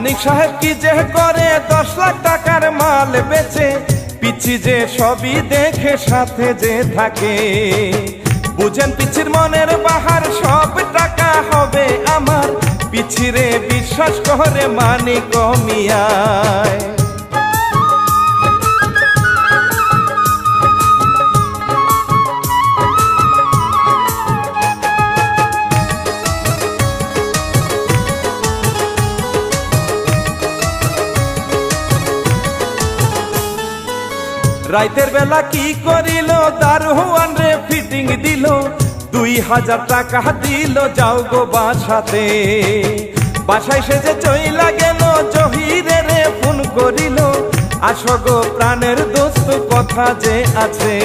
মানিক সাহেব কি যে করে 10 লাখ টাকার মাল বেচে, পিচ্ছি যে সবই দেখে সাথে যে থাকে। বুঝেন পিচ্ছির মনের বাহার, সব টাকা হবে আমার, পিচ্ছিরে বিশ্বাস করে মানিক মিয়ায়। রাইতের বেলা কি করিল, দারোয়ান রে ফিটিং দিল, 2000 টাকা দিল, যাও গো বাসাতে। বাসায় সে যে চইলা গেল, জহিরে রে ফোন করিল, আসো গো প্রাণের দোস্ত কথা যে আছে।